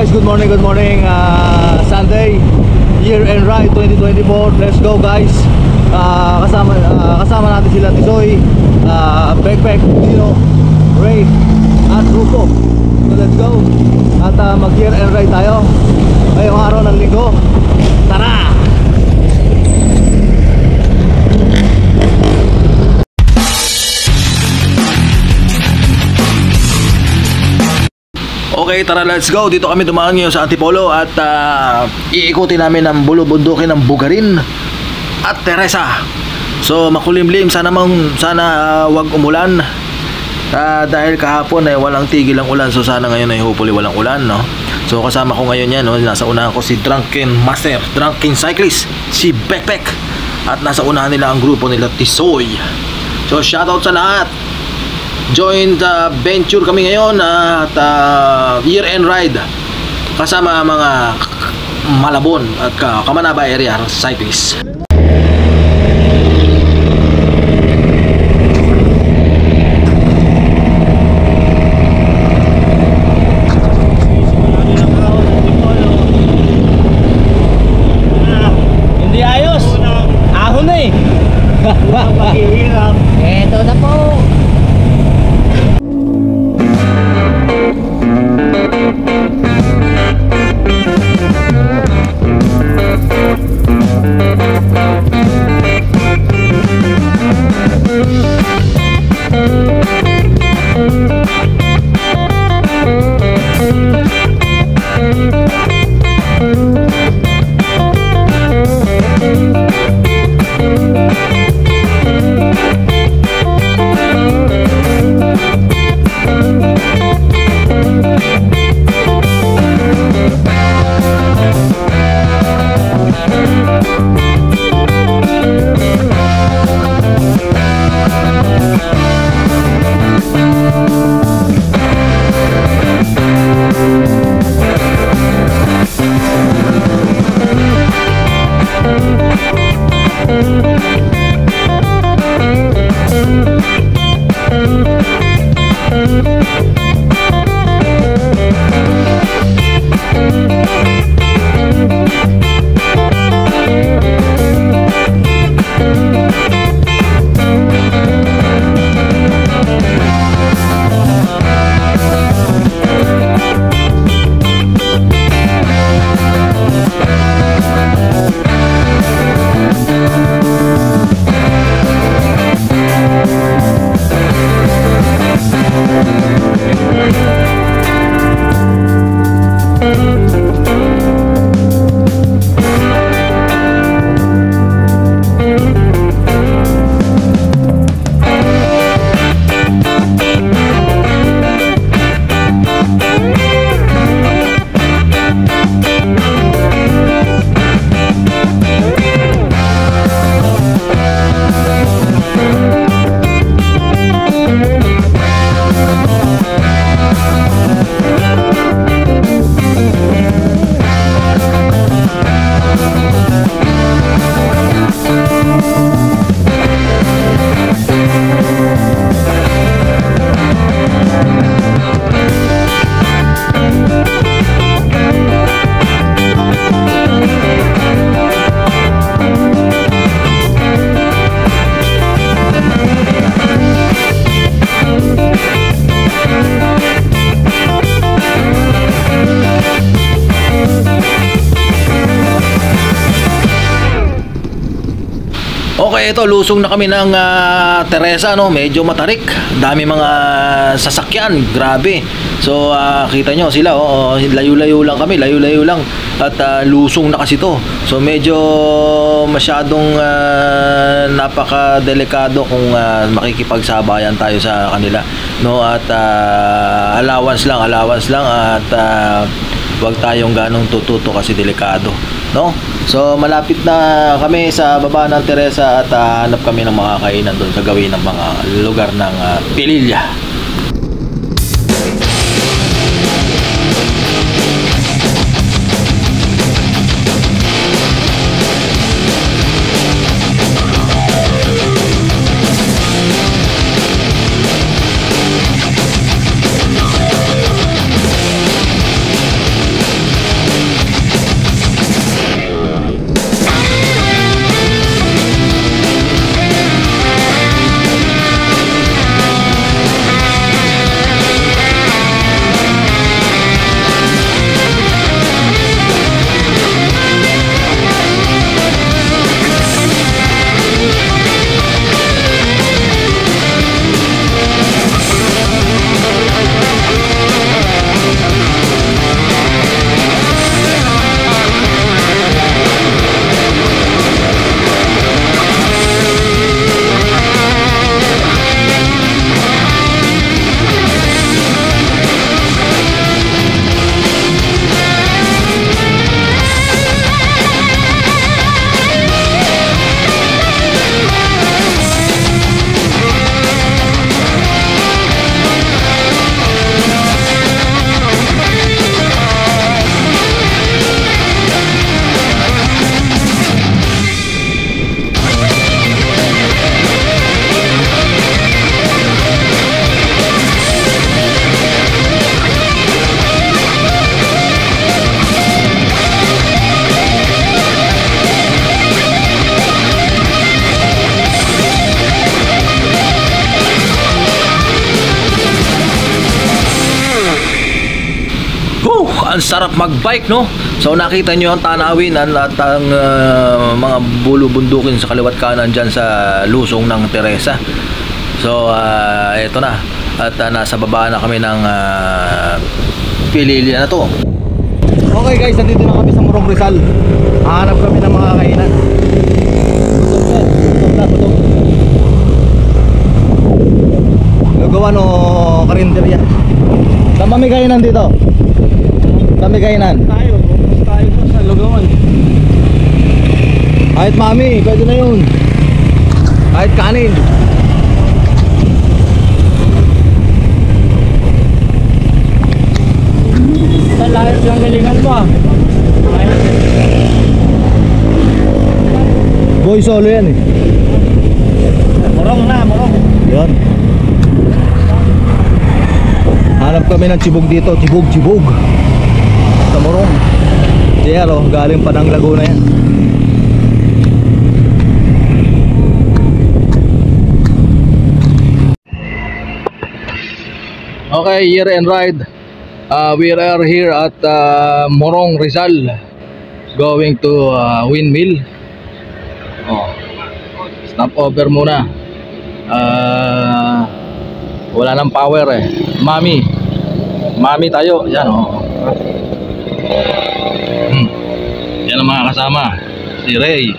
guys, good morning, good morning. Sunday, year-end ride 2024. Let's go guys. Kasama natin sila Tisoy, Bekbek, Dino, Ray, at Rupo. So let's go. At mag-year-end ride tayo ngayong araw ng linggo. Tara! Okay, tara, let's go. Dito kami dumaan ngayon sa Antipolo at iikutin namin ang bulubundukin ng Bugarin at Teresa. So makulimlim, sana wag umulan. Dahil kahapon ay walang tigil ang ulan, so sana ngayon ay hopefully walang ulan, no? So kasama ko ngayon yan, no? Nasa unahan ko si Drunken Master, Drunken Cyclist, si Bekbek, at nasa unahan nila ang grupo nila Tisoy. So shoutout sa lahat. Join the venture kami ngayon at year-end ride kasama mga Malabon at Kamanaba area cyclists. Hindi ayos. Ahon na eh. Eto na po. Okay, ito, lusong na kami ng Teresa, no? Medyo matarik, dami mga sasakyan, grabe. So kita nyo sila, layo-layo lang kami, layo-layo lang. At lusong na kasi to. So medyo masyadong napaka-delikado kung makikipagsabayan tayo sa kanila, no? At allowance lang at wag tayong ganong tututo kasi delikado, no? So malapit na kami sa baba ng Teresa at hanap kami ng mga kainan doon sa gawin ng mga lugar ng Pililla. Ang sarap magbike, no? So nakita nyo ang tanawin at ang mga bulubundukin sa kaliwat kanan dyan sa lusong ng Teresa. So eto na. At nasa baba na kami ng Pililya na to. Okay guys, nandito na kami sa Morong Rizal. Hanap kami ng mga kainan. Gutom. Lugawan o karinderya. Saan kami kainan dito? Kami kainan. Tayo sa Lugawan. Kahit mami, pwede na yun. Kahit kanin. Sa lahat yung galingan mo ah. Boy solo yan eh. Morong. Yan. Hanap kami ng chibog dito. Chibog sa Morong. Diyan o, galing pa ng Laguna yan. Okay, year end ride. We are here at Morong Rizal, going to Windmill. Stop over muna. Wala nang power eh. Mami tayo. Yan Yan ang mga kasama. Si Ray,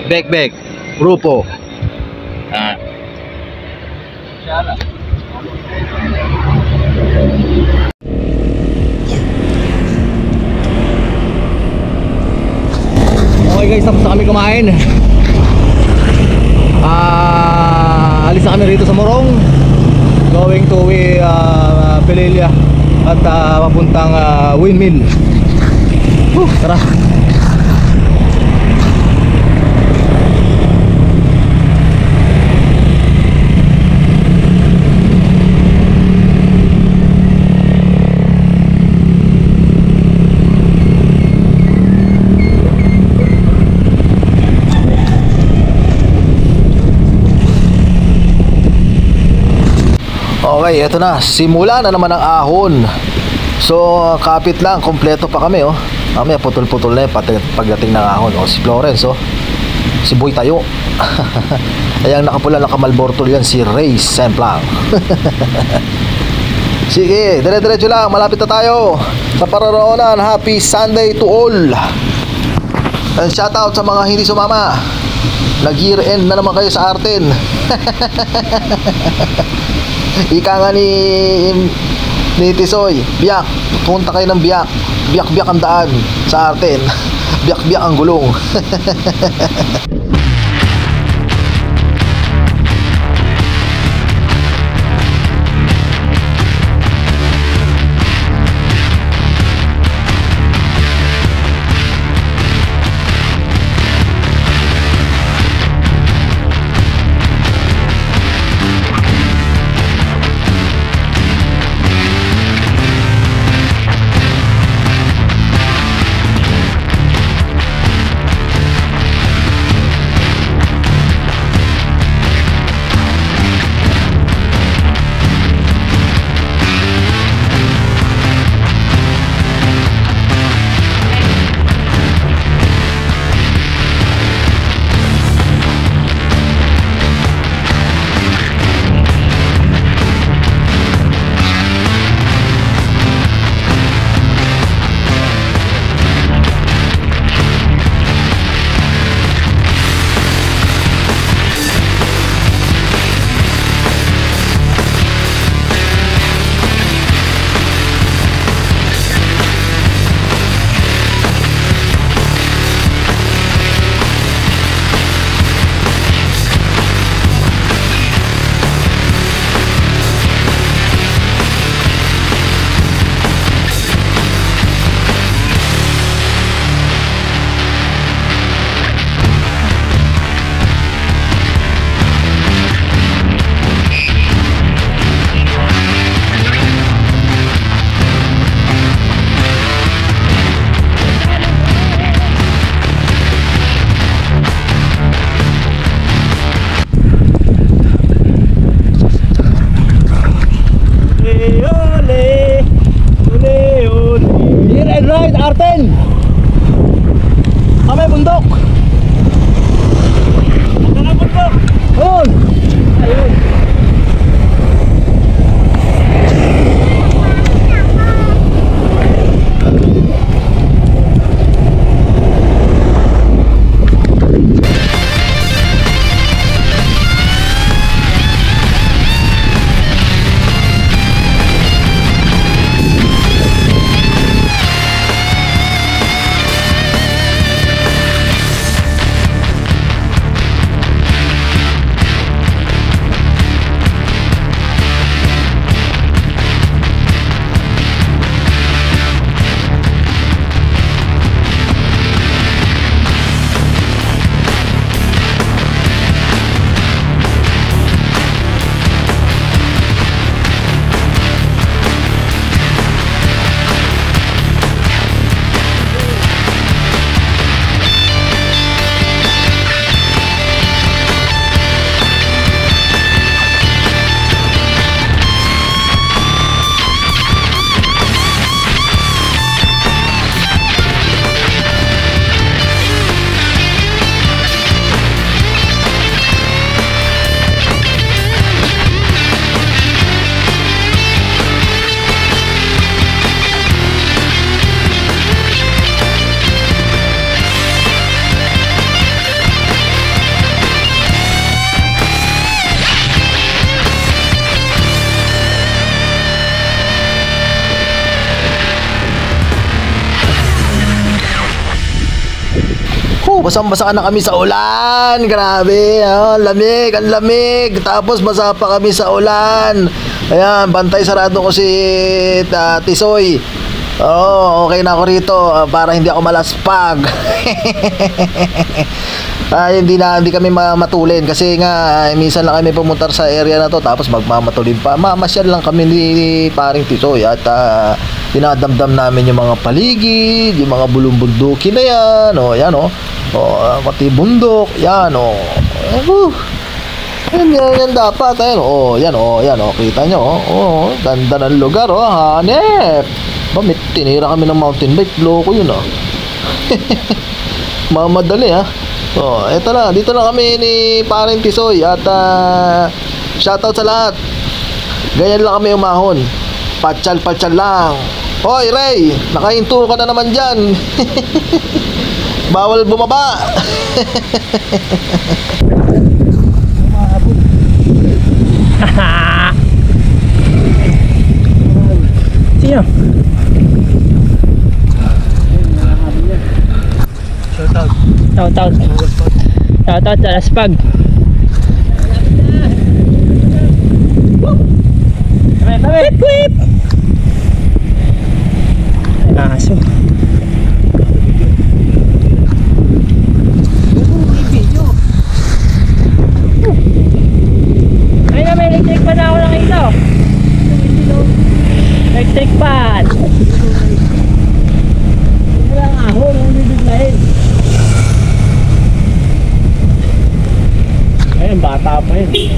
Bek, Grupo. Okay guys, tapos na kami kumain. Alis na kami rito sa Morong, going to Pililya at papuntang Windmill. Tara. Okay, eto na. Simula na naman ang ahon. So, kapit lang. Kompleto pa kami, oh. Mamaya, putol-putol na pagdating ng ahon. Oh, si Florence, oh. Si Boy tayo. Ayang nakapula nakamalbortol yan, si Ray Semplang. Sige, dire-diretso lang. Malapit na tayo sa pararoonan. Happy Sunday to all. And shout out sa mga hindi sumama. Nag-year end na naman kayo sa Arten. Ika nga ni Tisoy, biyak, punta kayo ng biyak. Biyak-biyak ang daan sa Arten. Biyak-biyak ang gulong. Right, Arten! May bundok! Ano na bundok? Ayun! Ayun! Basang-basa na kami sa ulan. Grabe, lamig, ang lamig. Tapos basa pa kami sa ulan. Ayan, bantay sarado ko si Tisoy. Okay na ako rito para hindi ako malaspag. Hindi kami matulin kasi nga minsan lang kami pumunta sa area na to tapos magmamatulin pa. Mamasyal lang kami ni paring Tisoy at dinadamdam namin yung mga paligid, yung mga bulumbundukin na yan. Yan pati bundok, yan yan dapat, yan kita nyo, ganda ng lugar, hanep. Tinira kami ng mountain bike, loko yun mamadali eto na, dito na kami ni paring Tisoy at shoutout sa lahat. Ganyan lang kami umahon, patsal lang. Hoy Ray, nakahinto ka na naman dyan. Bawal bumaba. Sino? Shoutout sa Laspag. Whip whip. Aso. Ay na, may electric pan ako nakita. Electric pan. Wala nga ako, nung bibiglahin. Ayun, bata pa yun.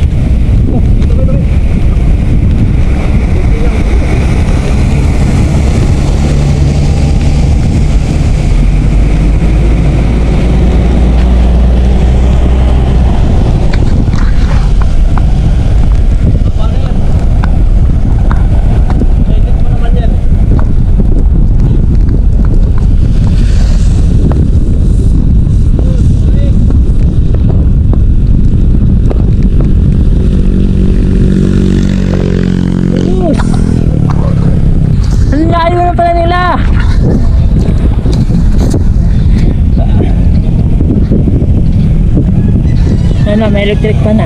May electric pa na.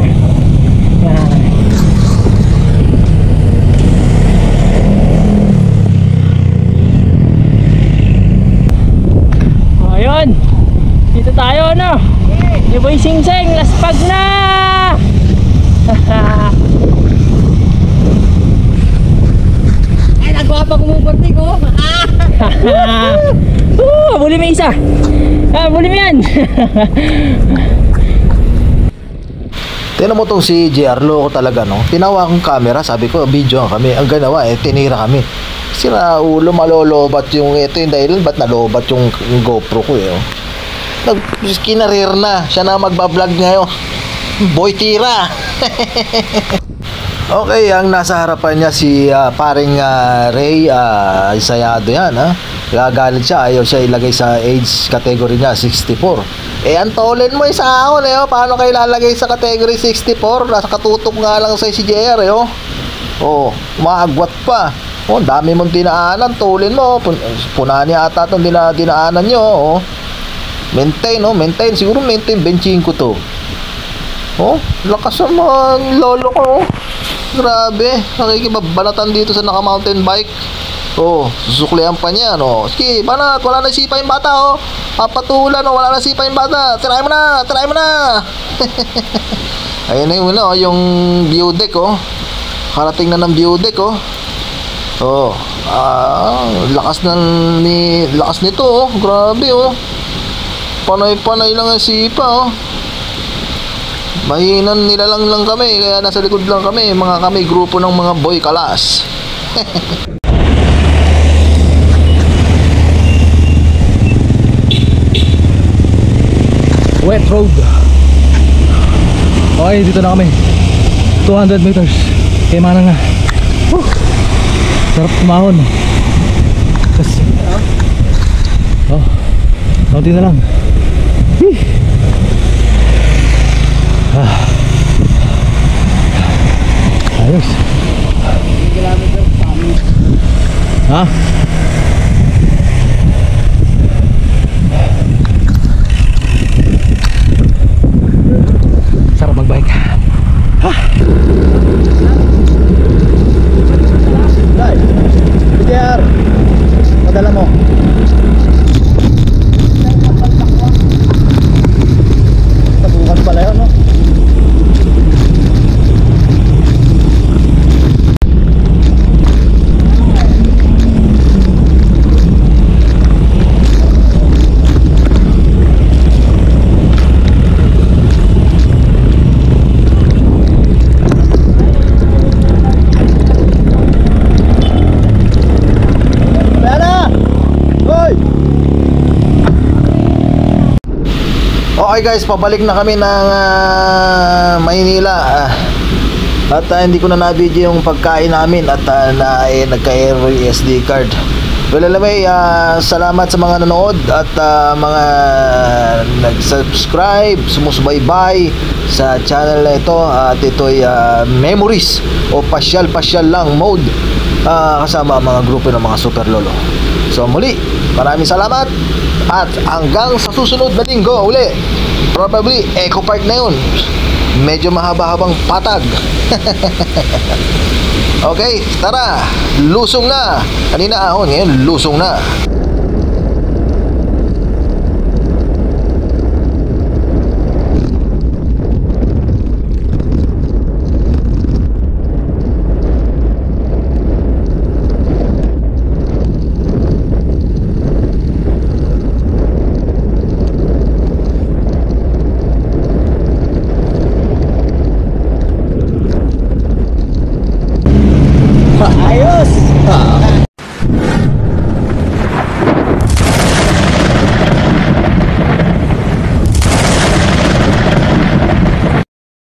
Ayun. Dito tayo Ni Boy Sing Sing, Laspag na. Ay, nagwapa kumuporti ko. Huli mo isa. Huli mo yan. Tingnan mo tong si JR, loko talaga Tinawa akong camera, sabi ko video kami. Ang ganawa tinira kami. Sira ulo, malolobat yung ito yung dahilan ba't nalobat yung GoPro ko eh. Kinarir na, siya na magbablog ngayon. Boy tira. Okay, ang nasa harapan niya si paring Ray Isayado yan ha. Gagalit siya, ayaw siya ilagay sa age category niya, 64. Ang tolin mo sa ahon eh, paano kayo lalagay sa category 64? Nasa katutok nga lang sa si JR eh, umaagwat pa. Dami mong dinaanan, tolin mo. Punahan niya ata itong dinaanan nyo, maintain, siguro maintain benching ko to. Lakas ang mga lolo ko. Grabe, nakikibabalatan dito sa naka-mountain bike. Susuklihan pa niya, Sige, banat, wala na sipa yung bata, Papatulan, wala na sipa yung bata. Try mo na. Ayun na yun, yung view deck, Karating na ng view deck, lakas nito, Grabe, Panay-panay lang ang sipa, Mahinan nilalang lang kami, kaya nasa likod lang kami, grupo ng mga boy kalas. Wet road. Okay, dito na kami. 200 meters. Kaya mana nga. Sarap tumahon. Kasi kaunti na lang. Ayos. Ha? Sarap magbike. Dai, BTR, padala mo. Tabukan pala yun, Okay guys, pabalik na kami ng Maynila at hindi ko na na-video yung pagkain namin at nagka-error yung SD card. Well, anyway, salamat sa mga nanood at mga nag-subscribe, sumusubaybay sa channel na ito. At ito'y memories o pasyal-pasyal lang mode kasama ang mga grupo ng mga super lolo. So muli, maraming salamat at hanggang sa susunod na linggo uli. Probably Eco Park na yun. Medyo mahaba-habang patag. Okay, tara, lusong na. Kanina ahon, ngayon lusong na.